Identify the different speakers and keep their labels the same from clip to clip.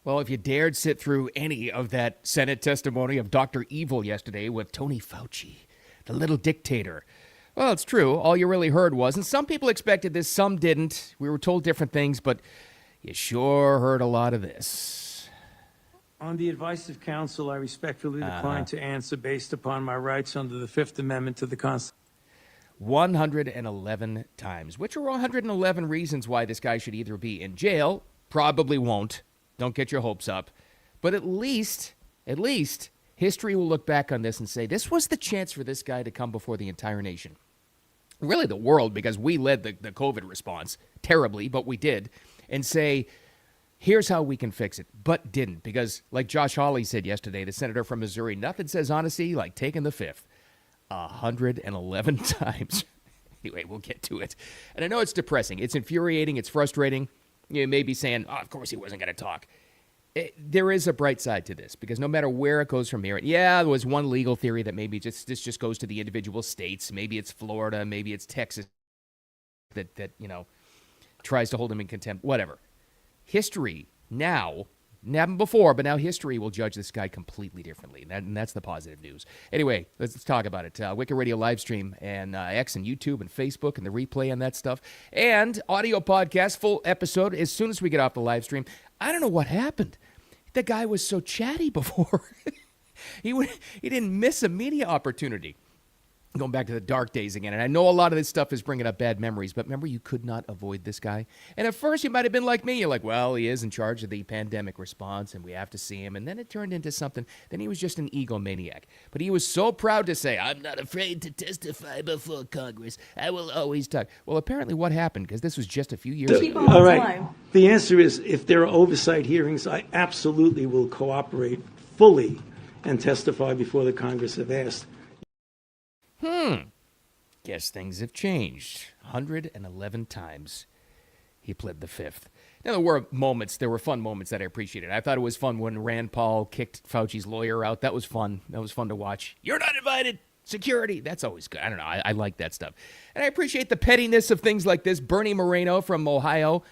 Speaker 1: Well, if you dared sit through any of that Senate testimony of Dr. Evil yesterday with Tony Fauci, the little dictator. Well, it's true. All you really heard was, and some people expected this, some didn't. We were told different things, but you sure heard a lot of this.
Speaker 2: On the advice of counsel, I respectfully decline to answer based upon my rights under the Fifth Amendment to the Constitution.
Speaker 1: 111 times, which are 111 reasons why this guy should either be in jail, probably won't, don't get your hopes up, but at least, history will look back on this and say, this was the chance for this guy to come before the entire nation. Really the world, because we led the COVID response terribly, but we did, and say, here's how we can fix it, but didn't, because like Josh Hawley said yesterday, the senator from Missouri, nothing says honesty like taking the fifth. 111 times. Anyway, we'll get to it. And I know it's depressing. It's infuriating. It's frustrating. You may be saying, oh, of course he wasn't going to talk. There is a bright side to this, because no matter where it goes from here, yeah, there was one legal theory that maybe this just goes to the individual states. Maybe it's Florida. Maybe it's Texas that tries to hold him in contempt. Whatever. History now, never before, but now history will judge this guy completely differently, and that's the positive news. Anyway, let's talk about it. Wicked Radio live stream and X and YouTube and Facebook and the replay and that stuff, and audio podcast, full episode as soon as we get off the live stream. I don't know what happened. The guy was so chatty before. He didn't miss a media opportunity. Going back to the dark days again, and I know a lot of this stuff is bringing up bad memories, but remember, you could not avoid this guy. And at first, you might have been like me. You're like, well, he is in charge of the pandemic response, and we have to see him. And then it turned into something. Then he was just an egomaniac. But he was so proud to say, I'm not afraid to testify before Congress. I will always talk. Well, apparently what happened, because this was just a few years ago.
Speaker 2: All right. The answer is, if there are oversight hearings, I absolutely will cooperate fully and testify before the Congress if asked.
Speaker 1: Guess things have changed. 111 times he pled the fifth. Now, there were fun moments that I appreciated. I thought it was fun when Rand Paul kicked Fauci's lawyer out. That was fun. That was fun to watch. You're not invited. Security. That's always good. I don't know. I like that stuff. And I appreciate the pettiness of things like this. Bernie Moreno from Ohio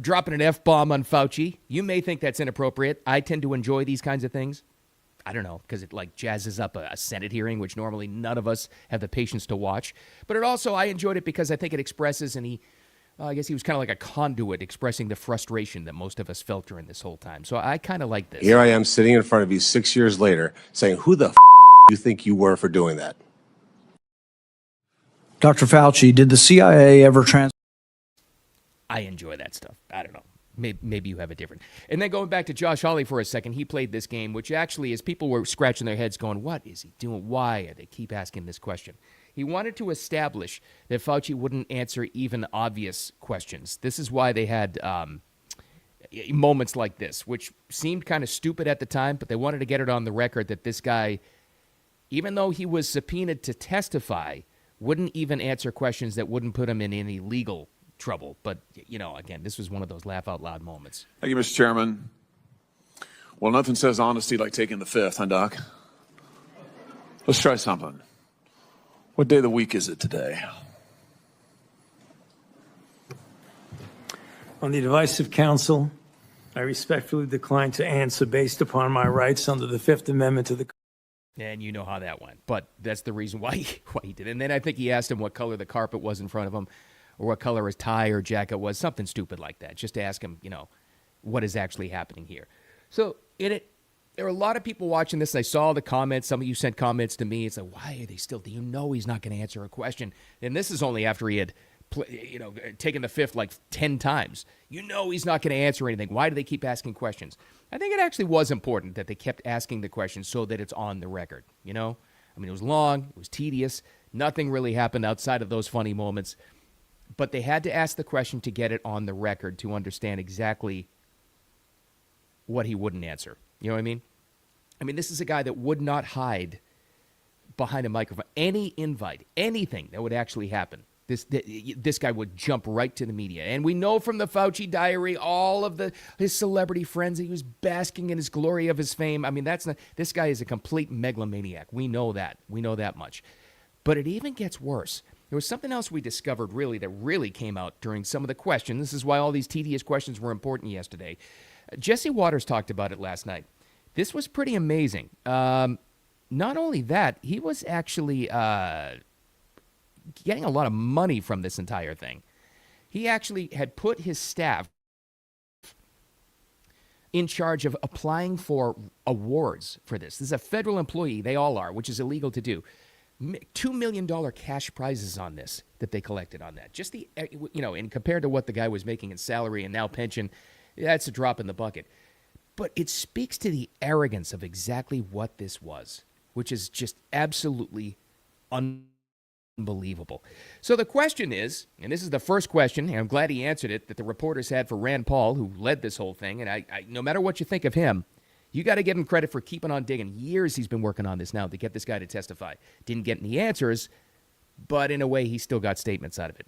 Speaker 1: dropping an F-bomb on Fauci. You may think that's inappropriate. I tend to enjoy these kinds of things. I don't know, because it like jazzes up a Senate hearing, which normally none of us have the patience to watch. But I enjoyed it because I think it expresses, and I guess he was kind of like a conduit expressing the frustration that most of us felt during this whole time. So I kind of like this.
Speaker 3: Here I am sitting in front of you 6 years later saying, who the do you think you were for doing that?
Speaker 4: Dr. Fauci, did the CIA ever
Speaker 1: I enjoy that stuff. I don't know. Maybe you have a different. And then going back to Josh Hawley for a second, he played this game, which actually is people were scratching their heads going, what is he doing? Why do they keep asking this question? He wanted to establish that Fauci wouldn't answer even obvious questions. This is why they had moments like this, which seemed kind of stupid at the time, but they wanted to get it on the record that this guy, even though he was subpoenaed to testify, wouldn't even answer questions that wouldn't put him in any legal trouble. But, again, this was one of those laugh-out-loud moments.
Speaker 5: Thank you, Mr. Chairman. Well, nothing says honesty like taking the fifth, huh, Doc? Let's try something. What day of the week is it today?
Speaker 2: On the advice of counsel, I respectfully decline to answer based upon my rights under the Fifth Amendment to the...
Speaker 1: And you know how that went. But that's the reason why he did it. And then I think he asked him what color the carpet was in front of him, or what color his tie or jacket was, something stupid like that, just to ask him, what is actually happening here. So there are a lot of people watching this. I saw the comments. Some of you sent comments to me. It's like, why are they still, do you know he's not going to answer a question? And this is only after he had, taken the fifth like 10 times. He's not going to answer anything. Why do they keep asking questions? I think it actually was important that they kept asking the questions so that it's on the record, it was long. It was tedious. Nothing really happened outside of those funny moments. But they had to ask the question to get it on the record to understand exactly what he wouldn't answer. You know what I mean? This is a guy that would not hide behind a microphone. Any invite, anything that would actually happen, this guy would jump right to the media. And we know from the Fauci diary, all of his celebrity friends, he was basking in his glory of his fame. This guy is a complete megalomaniac. We know that. We know that much. But it even gets worse. There was something else we discovered that really came out during some of the questions. This is why all these tedious questions were important yesterday. Jesse Waters talked about it last night. This was pretty amazing. Not only that, he was actually getting a lot of money from this entire thing. He actually had put his staff in charge of applying for awards for this. This is a federal employee. They all are, which is illegal to do. $2 million cash prizes on this that they collected on that. Just the, and compared to what the guy was making in salary and now pension, that's a drop in the bucket. But it speaks to the arrogance of exactly what this was, which is just absolutely unbelievable. So the question is, and this is the first question, and I'm glad he answered it, that the reporters had for Rand Paul, who led this whole thing. And I no matter what you think of him, you got to give him credit for keeping on digging. Years he's been working on this now to get this guy to testify. Didn't get any answers, but in a way, he still got statements out of it.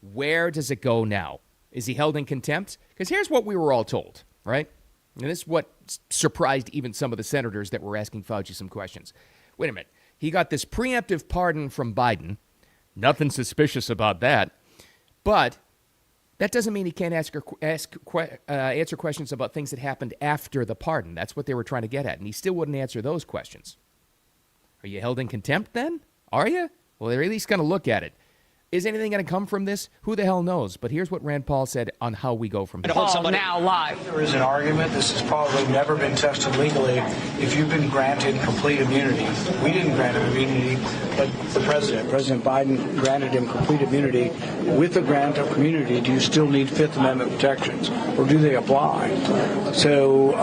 Speaker 1: Where does it go now? Is he held in contempt? Because here's what we were all told, right? And this is what surprised even some of the senators that were asking Fauci some questions. Wait a minute. He got this preemptive pardon from Biden. Nothing suspicious about that. But that doesn't mean he can't answer questions about things that happened after the pardon. That's what they were trying to get at. And he still wouldn't answer those questions. Are you held in contempt then? Are you? Well, they're at least going to look at it. Is anything going to come from this? Who the hell knows? But here's what Rand Paul said on how we go from here.
Speaker 6: Paul, now live.
Speaker 7: There is an argument. This has probably never been tested legally. If you've been granted complete immunity, we didn't grant him immunity, but the President Biden granted him complete immunity. With the grant of immunity, do you still need Fifth Amendment protections, or do they apply? So,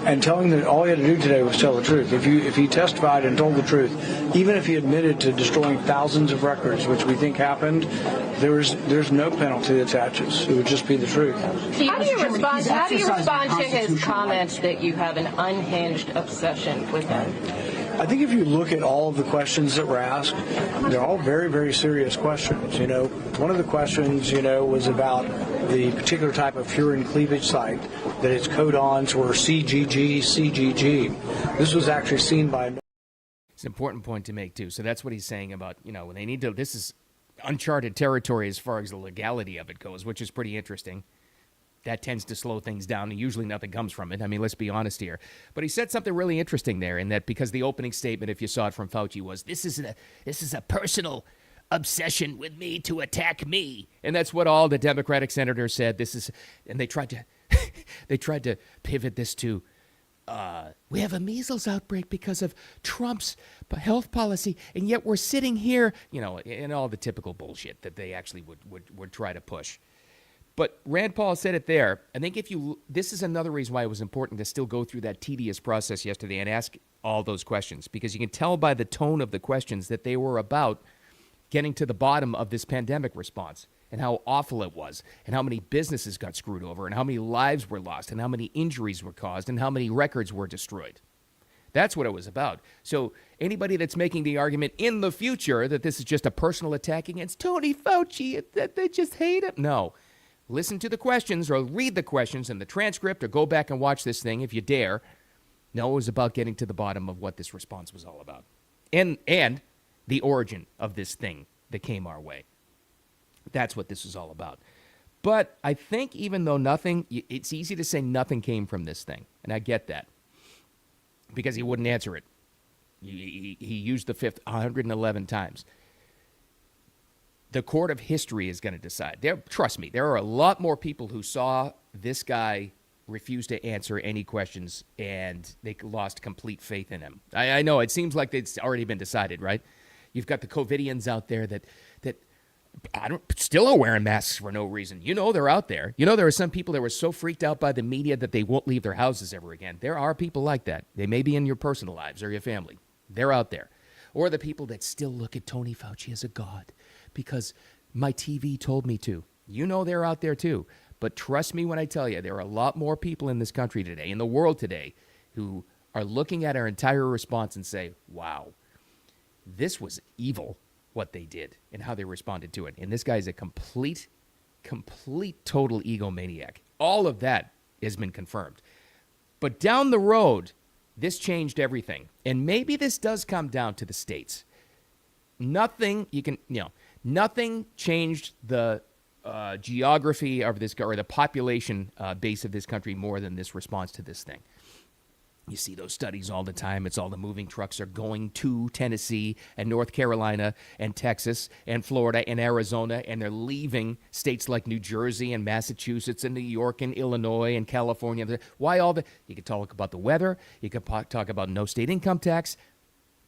Speaker 7: and telling that all he had to do today was tell the truth. If he testified and told the truth, even if he admitted to destroying thousands of records, which we think happened, there's no penalty that attaches. It would just be the truth.
Speaker 6: How do you respond to his comments that you have an unhinged obsession with him?
Speaker 7: I think if you look at all of the questions that were asked, they're all very, very serious questions. One of the questions, was about the particular type of furin cleavage site, that its codons were CGG, CGG. This was actually seen by...
Speaker 1: It's an important point to make, too. So that's what he's saying about, when they need to... This is uncharted territory as far as the legality of it goes, which is pretty interesting. That tends to slow things down, and usually nothing comes from it. I mean, let's be honest here. But he said something really interesting there, in that because the opening statement, if you saw it from Fauci, was, this is a personal obsession with me to attack me. And that's what all the Democratic senators said. And they tried to pivot this to, we have a measles outbreak because of Trump's health policy, and yet we're sitting here, and all the typical bullshit that they actually would try to push. But Rand Paul said it there. I think this is another reason why it was important to still go through that tedious process yesterday and ask all those questions, because you can tell by the tone of the questions that they were about getting to the bottom of this pandemic response and how awful it was and how many businesses got screwed over and how many lives were lost and how many injuries were caused and how many records were destroyed. That's what it was about. So anybody that's making the argument in the future that this is just a personal attack against Tony Fauci, that they just hate him, no. Listen to the questions or read the questions in the transcript or go back and watch this thing if you dare. No, it was about getting to the bottom of what this response was all about and the origin of this thing that came our way. That's what this was all about. But I think even though it's easy to say nothing came from this thing, and I get that, because he wouldn't answer it. He used the fifth 111 times. The court of history is going to decide. Trust me, there are a lot more people who saw this guy refuse to answer any questions, and they lost complete faith in him. I know, it seems like it's already been decided, right? You've got the COVIDians out there that still are wearing masks for no reason. They're out there. There are some people that were so freaked out by the media that they won't leave their houses ever again. There are people like that. They may be in your personal lives or your family. They're out there. Or the people that still look at Tony Fauci as a god because my TV told me to. They're out there too. But trust me when I tell you, there are a lot more people in this country today, in the world today, who are looking at our entire response and say, wow, this was evil, what they did and how they responded to it. And this guy is a complete total egomaniac. All of that has been confirmed. But down the road, this changed everything. And maybe this does come down to the states. Nothing changed the geography of this, or the population base of this country more than this response to this thing. You see those studies all the time. It's all the moving trucks are going to Tennessee and North Carolina and Texas and Florida and Arizona, and they're leaving states like New Jersey and Massachusetts and New York and Illinois and California. Why all the? You could talk about the weather. You could talk about no state income tax.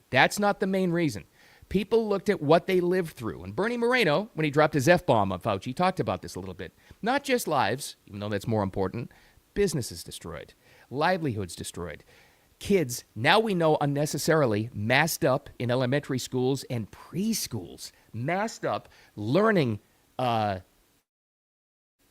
Speaker 1: That's not the main reason. People looked at what they lived through. And Bernie Moreno, when he dropped his F-bomb on Fauci, talked about this a little bit. Not just lives, even though that's more important, businesses destroyed. Livelihoods destroyed. Kids, now we know unnecessarily, masked up in elementary schools and preschools. Masked up, learning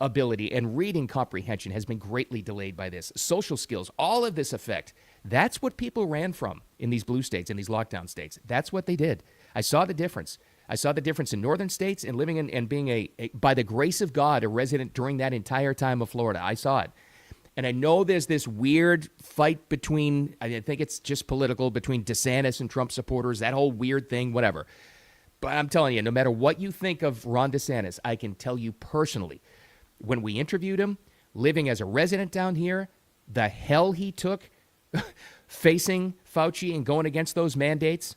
Speaker 1: ability and reading comprehension has been greatly delayed by this. Social skills, all of this effect. That's what people ran from in these blue states, in these lockdown states. That's what they did. I saw the difference. I saw the difference in northern states and living in and being by the grace of God, a resident during that entire time of Florida. I saw it. And I know there's this weird fight between, I think it's just political, between DeSantis and Trump supporters, that whole weird thing, whatever. But I'm telling you, no matter what you think of Ron DeSantis, I can tell you personally, when we interviewed him, living as a resident down here, the hell he took facing Fauci and going against those mandates.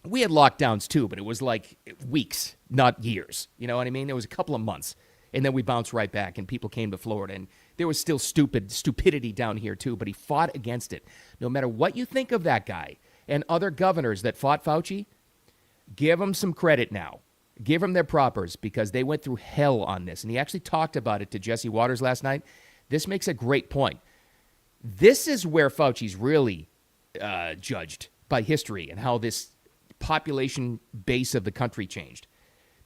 Speaker 1: We had lockdowns too, but it was like weeks, not years. You know what I mean? It was a couple of months. And then we bounced right back and people came to Florida. And there was still stupidity down here too, but he fought against it. No matter what you think of that guy and other governors that fought Fauci, give them some credit now. Give them their propers because they went through hell on this. And he actually talked about it to Jesse Waters last night. This makes a great point. This is where Fauci's really judged by history and how this population base of the country changed.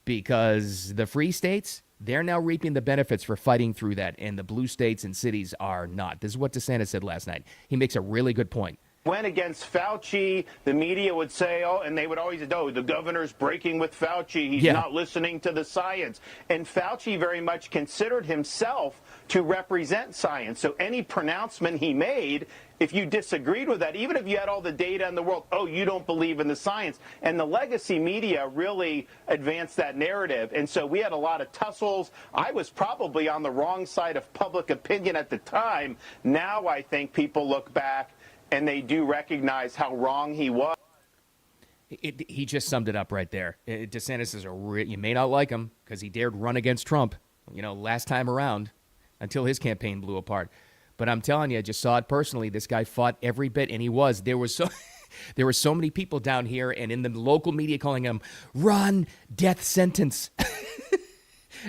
Speaker 1: Because the free states, they're now reaping the benefits for fighting through that, and the blue states and cities are not. This is what DeSantis said last night. He makes a really good point.
Speaker 8: Went against Fauci, the media would say, oh, and they would always, oh, the governor's breaking with Fauci. He's not listening to the science. And Fauci very much considered himself to represent science. So any pronouncement he made, if you disagreed with that, even if you had all the data in the world, oh, you don't believe in the science. And the legacy media really advanced that narrative. And so we had a lot of tussles. I was probably on the wrong side of public opinion at the time. Now I think people look back and they do recognize how wrong he was.
Speaker 1: He just summed it up right there. DeSantis is you may not like him because he dared run against Trump, last time around until his campaign blew apart. But I'm telling you, I just saw it personally. This guy fought every bit, and he was. There were so many people down here and in the local media calling him "Run, death sentence."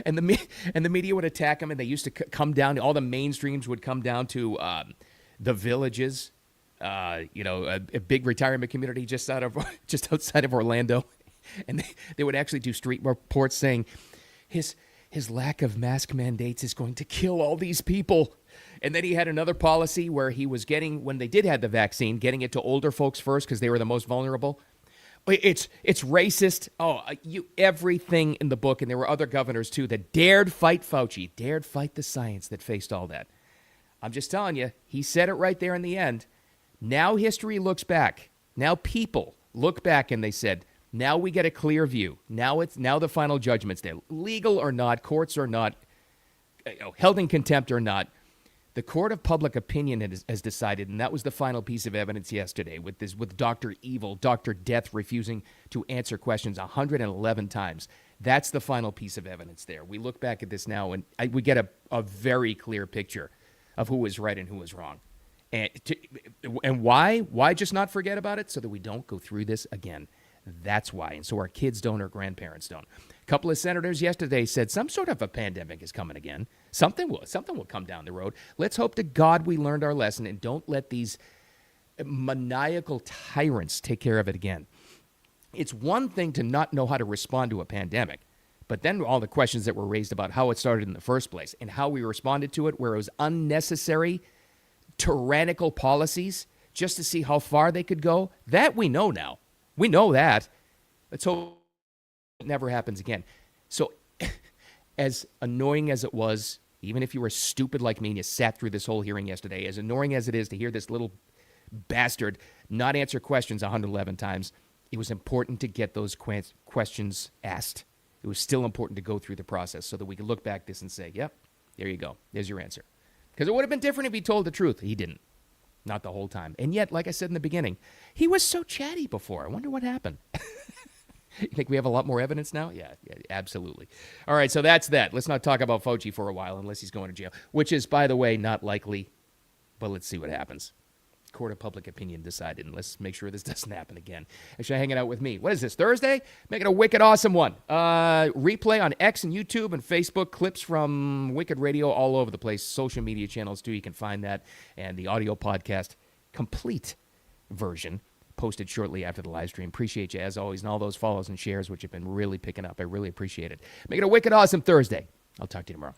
Speaker 1: and the media would attack him, and they used to come down. All the mainstreams would come down to the villages. A big retirement community just outside of Orlando, and they would actually do street reports saying his lack of mask mandates is going to kill all these people. And then he had another policy where he was when they did have the vaccine, getting it to older folks first because they were the most vulnerable. It's racist. Everything in the book, and there were other governors too that dared fight Fauci, dared fight the science that faced all that. I'm just telling you, he said it right there in the end. Now history looks back. Now people look back and they said, now we get a clear view. Now the final judgment's there. Legal or not, courts or not, held in contempt or not, the court of public opinion has decided, and that was the final piece of evidence yesterday with Dr. Evil, Dr. Death refusing to answer questions 111 times. That's the final piece of evidence there. We look back at this now and we get a very clear picture of who was right and who was wrong. And why? Why just not forget about it? So that we don't go through this again. That's why. And so our kids don't, our grandparents don't. A couple of senators yesterday said some sort of a pandemic is coming again. Something will come down the road. Let's hope to God we learned our lesson and don't let these maniacal tyrants take care of it again. It's one thing to not know how to respond to a pandemic, but then all the questions that were raised about how it started in the first place and how we responded to it, where it was unnecessary, tyrannical policies just to see how far they could go, that we know now. We know that. Let's hope it never happens again. So as annoying as it was, even if you were stupid like me and you sat through this whole hearing yesterday, as annoying as it is to hear this little bastard not answer questions 111 times, it was important to get those questions asked. It was still important to go through the process so that we could look back this and say, yep, there you go. There's your answer. Because it would have been different if he told the truth. He didn't. Not the whole time. And yet, like I said in the beginning, he was so chatty before. I wonder what happened. You think we have a lot more evidence now? Yeah, absolutely. All right, so that's that. Let's not talk about Fauci for a while unless he's going to jail, which is, by the way, not likely. But let's see what happens. Court of public opinion decided, and let's make sure this doesn't happen again. Actually, hanging out with me. What is this, Thursday? Make it a wicked awesome one. Replay on X and YouTube and Facebook, clips from Wicked Radio all over the place. Social media channels, too. You can find that. And the audio podcast, complete version, posted shortly after the live stream. Appreciate you, as always, and all those follows and shares, which have been really picking up. I really appreciate it. Make it a wicked awesome Thursday. I'll talk to you tomorrow.